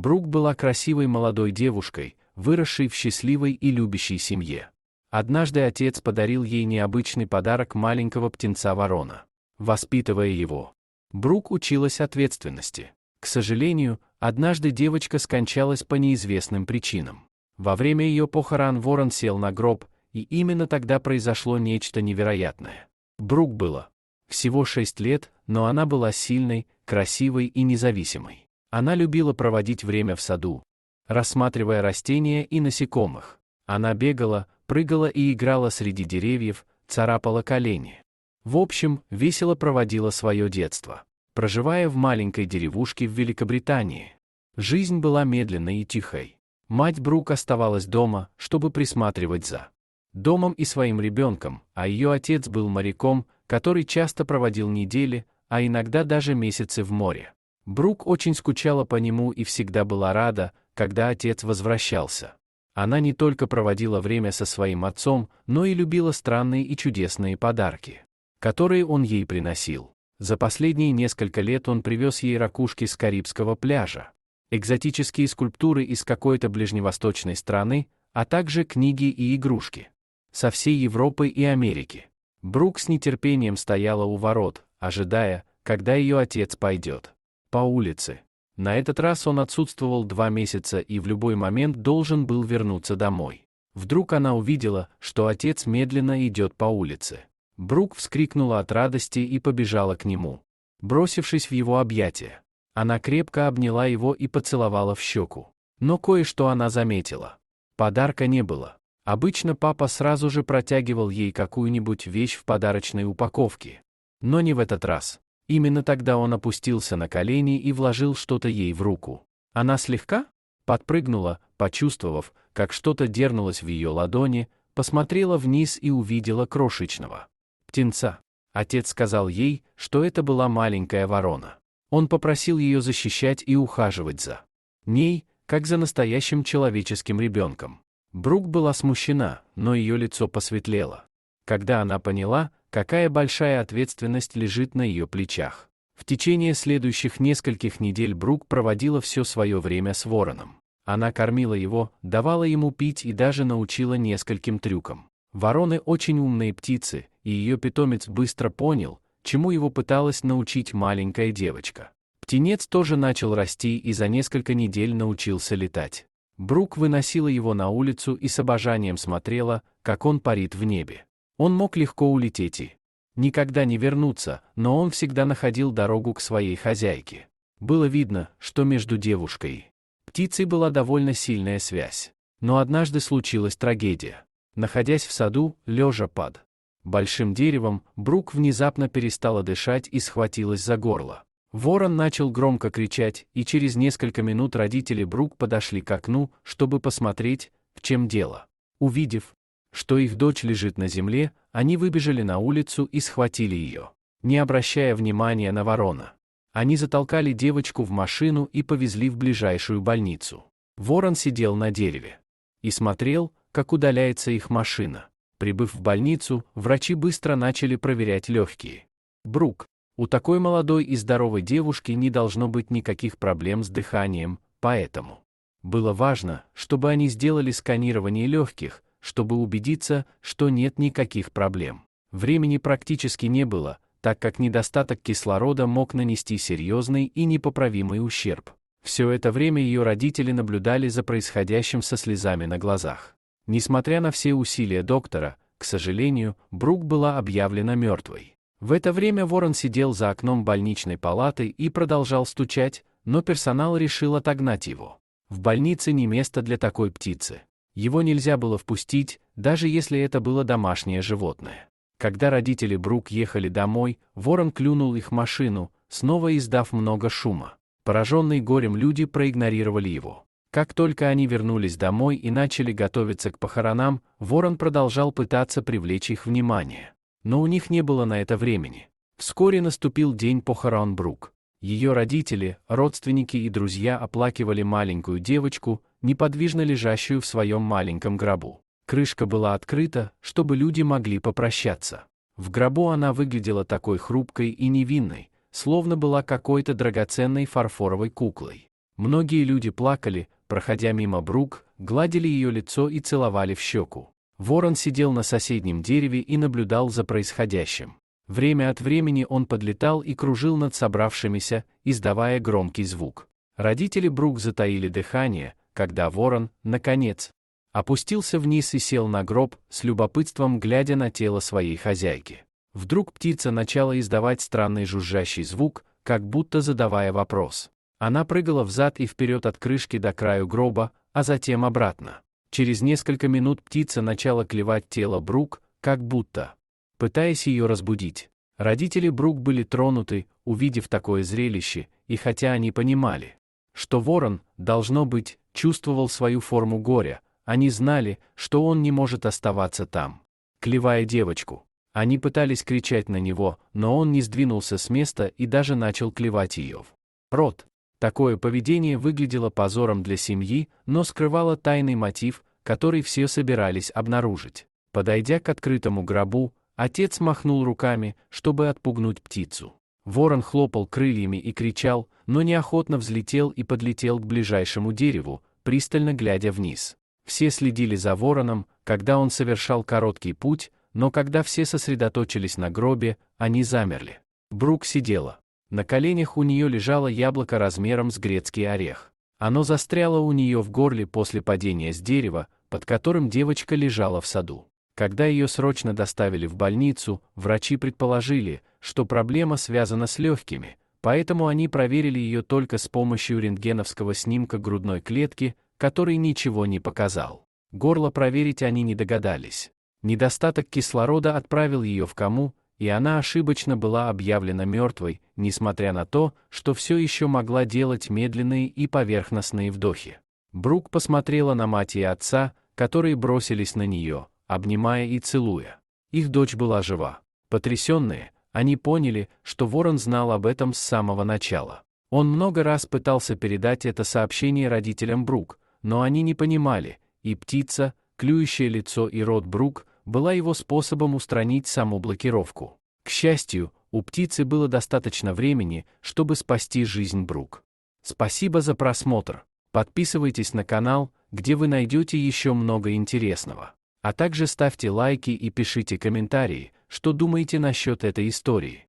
Брук была красивой молодой девушкой, выросшей в счастливой и любящей семье. Однажды отец подарил ей необычный подарок маленького птенца-ворона. Воспитывая его, Брук училась ответственности. К сожалению, однажды девочка скончалась по неизвестным причинам. Во время ее похорон ворон сел на гроб, и именно тогда произошло нечто невероятное. Брук было всего 6 лет, но она была сильной, красивой и независимой. Она любила проводить время в саду, рассматривая растения и насекомых. Она бегала, прыгала и играла среди деревьев, царапала колени. В общем, весело проводила свое детство, проживая в маленькой деревушке в Великобритании. Жизнь была медленной и тихой. Мать Брук оставалась дома, чтобы присматривать за домом и своим ребенком, а ее отец был моряком, который часто проводил недели, а иногда даже месяцы в море. Брук очень скучала по нему и всегда была рада, когда отец возвращался. Она не только проводила время со своим отцом, но и любила странные и чудесные подарки, которые он ей приносил. За последние несколько лет он привез ей ракушки с Карибского пляжа, экзотические скульптуры из какой-то ближневосточной страны, а также книги и игрушки со всей Европы и Америки. Брук с нетерпением стояла у ворот, ожидая, когда ее отец пойдет по улице. На этот раз он отсутствовал 2 месяца и в любой момент должен был вернуться домой. Вдруг она увидела, что отец медленно идет по улице. Брук вскрикнула от радости и побежала к нему, бросившись в его объятия. Она крепко обняла его и поцеловала в щеку. Но кое-что она заметила. Подарка не было. Обычно папа сразу же протягивал ей какую-нибудь вещь в подарочной упаковке. Но не в этот раз. Именно тогда он опустился на колени и вложил что-то ей в руку. Она слегка подпрыгнула, почувствовав, как что-то дернулось в ее ладони, посмотрела вниз и увидела крошечного птенца. Отец сказал ей, что это была маленькая ворона. Он попросил ее защищать и ухаживать за ней, как за настоящим человеческим ребенком. Брук была смущена, но ее лицо посветлело, когда она поняла, какая большая ответственность лежит на ее плечах. В течение следующих нескольких недель Брук проводила все свое время с вороном. Она кормила его, давала ему пить и даже научила нескольким трюкам. Вороны очень умные птицы, и ее питомец быстро понял, чему его пыталась научить маленькая девочка. Птенец тоже начал расти и за несколько недель научился летать. Брук выносила его на улицу и с обожанием смотрела, как он парит в небе. Он мог легко улететь и никогда не вернуться, но он всегда находил дорогу к своей хозяйке. Было видно, что между девушкой и птицей была довольно сильная связь. Но однажды случилась трагедия. Находясь в саду, лежа под большим деревом, Брук внезапно перестала дышать и схватилась за горло. Ворон начал громко кричать, и через несколько минут родители Брук подошли к окну, чтобы посмотреть, в чем дело. Увидев, что их дочь лежит на земле, они выбежали на улицу и схватили ее, не обращая внимания на ворона. Они затолкали девочку в машину и повезли в ближайшую больницу. Ворон сидел на дереве и смотрел, как удаляется их машина. Прибыв в больницу, врачи быстро начали проверять легкие. Брук, у такой молодой и здоровой девушки не должно быть никаких проблем с дыханием, поэтому было важно, чтобы они сделали сканирование легких, чтобы убедиться, что нет никаких проблем. Времени практически не было, так как недостаток кислорода мог нанести серьезный и непоправимый ущерб. Все это время ее родители наблюдали за происходящим со слезами на глазах. Несмотря на все усилия доктора, к сожалению, Брук была объявлена мертвой. В это время ворон сидел за окном больничной палаты и продолжал стучать, но персонал решил отогнать его. В больнице не место для такой птицы. Его нельзя было впустить, даже если это было домашнее животное. Когда родители Брук ехали домой, ворон клюнул их машину, снова издав много шума. Пораженные горем люди проигнорировали его. Как только они вернулись домой и начали готовиться к похоронам, ворон продолжал пытаться привлечь их внимание. Но у них не было на это времени. Вскоре наступил день похорон Брук. Ее родители, родственники и друзья оплакивали маленькую девочку, неподвижно лежащую в своем маленьком гробу. Крышка была открыта, чтобы люди могли попрощаться. В гробу она выглядела такой хрупкой и невинной, словно была какой-то драгоценной фарфоровой куклой. Многие люди плакали, проходя мимо Брук, гладили ее лицо и целовали в щеку. Ворон сидел на соседнем дереве и наблюдал за происходящим. Время от времени он подлетал и кружил над собравшимися, издавая громкий звук. Родители Брук затаили дыхание, когда ворон, наконец, опустился вниз и сел на гроб, с любопытством глядя на тело своей хозяйки. Вдруг птица начала издавать странный жужжащий звук, как будто задавая вопрос. Она прыгала взад и вперед от крышки до краю гроба, а затем обратно. Через несколько минут птица начала клевать тело Брук, как будто пытаясь ее разбудить. Родители Брук были тронуты, увидев такое зрелище, и хотя они понимали, что ворон, должно быть, чувствовал свою форму горя, они знали, что он не может оставаться там, клевая девочку. Они пытались кричать на него, но он не сдвинулся с места и даже начал клевать ее в рот. Такое поведение выглядело позором для семьи, но скрывало тайный мотив, который все собирались обнаружить. Подойдя к открытому гробу, отец махнул руками, чтобы отпугнуть птицу. Ворон хлопал крыльями и кричал, но неохотно взлетел и подлетел к ближайшему дереву, пристально глядя вниз. Все следили за вороном, когда он совершал короткий путь, но когда все сосредоточились на гробе, они замерли. Брук сидела. На коленях у нее лежало яблоко размером с грецкий орех. Оно застряло у нее в горле после падения с дерева, под которым девочка лежала в саду. Когда ее срочно доставили в больницу, врачи предположили, что проблема связана с легкими, поэтому они проверили ее только с помощью рентгеновского снимка грудной клетки, который ничего не показал. Горло проверить они не догадались. Недостаток кислорода отправил ее в кому, и она ошибочно была объявлена мертвой, несмотря на то, что все еще могла делать медленные и поверхностные вдохи. Брук посмотрела на мать и отца, которые бросились на нее, обнимая и целуя. Их дочь была жива. Потрясенные, они поняли, что ворон знал об этом с самого начала. Он много раз пытался передать это сообщение родителям Брук, но они не понимали, и птица, клюющее лицо и рот Брук, была его способом устранить саму блокировку. К счастью, у птицы было достаточно времени, чтобы спасти жизнь Брук. Спасибо за просмотр. Подписывайтесь на канал, где вы найдете еще много интересного. А также ставьте лайки и пишите комментарии, что думаете насчет этой истории.